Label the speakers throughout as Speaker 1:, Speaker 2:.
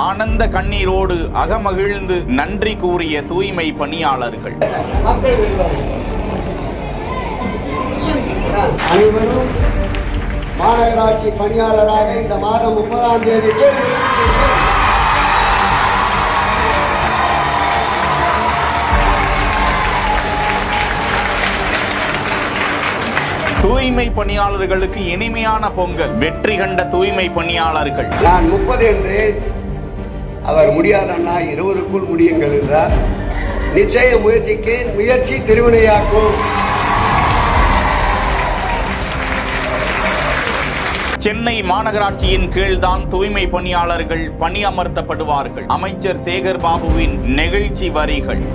Speaker 1: ஆனந்த கண்ணீரோடு அகமகிழ்ந்து நன்றி கூறிய தூய்மை பணியாளர்கள்.
Speaker 2: அனைவரும் மாநகராட்சி பணியாளராக இந்த மாதம் 30ஆம் தேதி
Speaker 1: தூய்மை பணியாளர்களுக்கு இனிமையான பொங்கல். வெற்றி கண்ட தூய்மை பணியாளர்கள்.
Speaker 2: நான் 30 என்றேன், அவர் முடியாதண்ணா 20க்குள் முடியுங்கள் என்றார். நிச்சய முயற்சிக்கு முயற்சி திருவினையாக்கும்.
Speaker 1: சென்னை மாநகராட்சியின் கீழ்தான் தூய்மை பணியாளர்கள் பணியமர்த்தப்படுவார்கள். அமைச்சர் சேகர் பாபுவின் நெகிழ்ச்சி வரிகள்.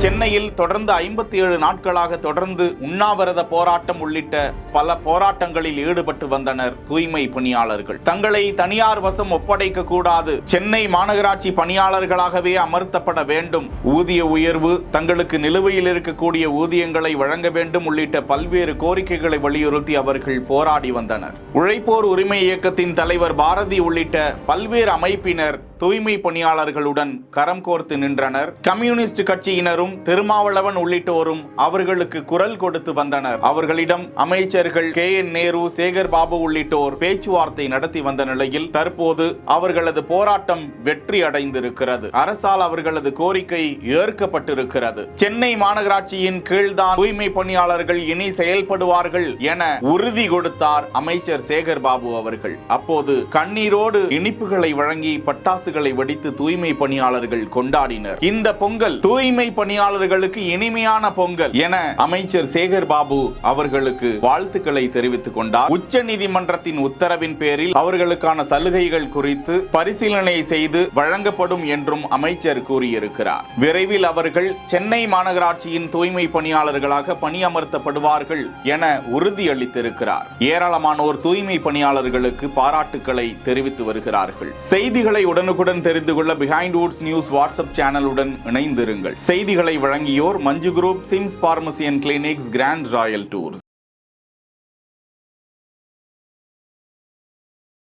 Speaker 1: சென்னையில் தொடர்ந்து 57 நாட்களாக தொடர்ந்து உண்ணாவிரத போராட்டம் உள்ளிட்ட பல போராட்டங்களில் ஈடுபட்டு வந்தனர் தூய்மை பணியாளர்கள். தங்களை தனியார் வசம் ஒப்படைக்க கூடாது, சென்னை மாநகராட்சி பணியாளர்களாகவே அமர்த்தப்பட வேண்டும், ஊதிய உயர்வு, தங்களுக்கு நிலுவையில் இருக்கக்கூடிய ஊதியங்களை வழங்க வேண்டும் உள்ளிட்ட பல்வேறு கோரிக்கைகளை வலியுறுத்தி அவர்கள் போராடி வந்தனர். உழைப்போர் உரிமை இயக்கத்தின் தலைவர் பாரதி உள்ளிட்ட பல்வேறு அமைப்பினர் தூய்மை பணியாளர்களுடன் கரம் கோர்த்து நின்றனர். கம்யூனிஸ்ட் கட்சியினரும் திருமாவளவன் உள்ளிட்டோரும் அவர்களுக்கு குரல் கொடுத்து வந்தனர். அவர்களிடம் அமைச்சர்கள் KN நேரு, சேகர் பாபு உள்ளிட்டோர் பேச்சுவார்த்தை நடத்தி வந்த நிலையில் தற்போது அவர்களது போராட்டம் வெற்றி அடைந்திருக்கிறது. அரசால் அவர்களது கோரிக்கை ஏற்கப்பட்டிருக்கிறது. சென்னை மாநகராட்சியின் கீழ்தான் தூய்மை பணியாளர்கள் இனி செயல்படுவார்கள் என உறுதி கொடுத்தார் அமைச்சர் சேகர் பாபு அவர்கள். அப்போது கண்ணீரோடு இனிப்புகளை வழங்கி பட்டாசு வெடித்து தூய்மை பணியாளர்கள் கொண்டாடினர். இந்த பொங்கல் தூய்மை பணியாளர்களுக்கு இனிமையான பொங்கல் என அமைச்சர் சேகர் பாபு அவர்களுக்கு வாழ்த்துக்களை தெரிவித்துக் கொண்டார். உச்ச நீதிமன்றத்தின் உத்தரவின் பேரில் அவர்களுக்கான சலுகைகள் குறித்து பரிசீலனை செய்து வழங்கப்படும் என்றும் அமைச்சர் கூறியிருக்கிறார். விரைவில் அவர்கள் சென்னை மாநகராட்சியின் தூய்மை பணியாளர்களாக பணியமர்த்தப்படுவார்கள் என உறுதியளித்திருக்கிறார். ஏராளமானோர் தூய்மை பணியாளர்களுக்கு பாராட்டுக்களை தெரிவித்து வருகிறார்கள். செய்திகளை உடனுக்குடன் தெரிந்து கொள்ள பிஹைண்ட் வுட்ஸ் நியூஸ் வாட்ஸ்அப் சேனலுடன் இணைந்திருங்கள். செய்திகளை வழங்கியோர் Manju Group, SIMS Pharmacy and Clinics, Grand Royal tours.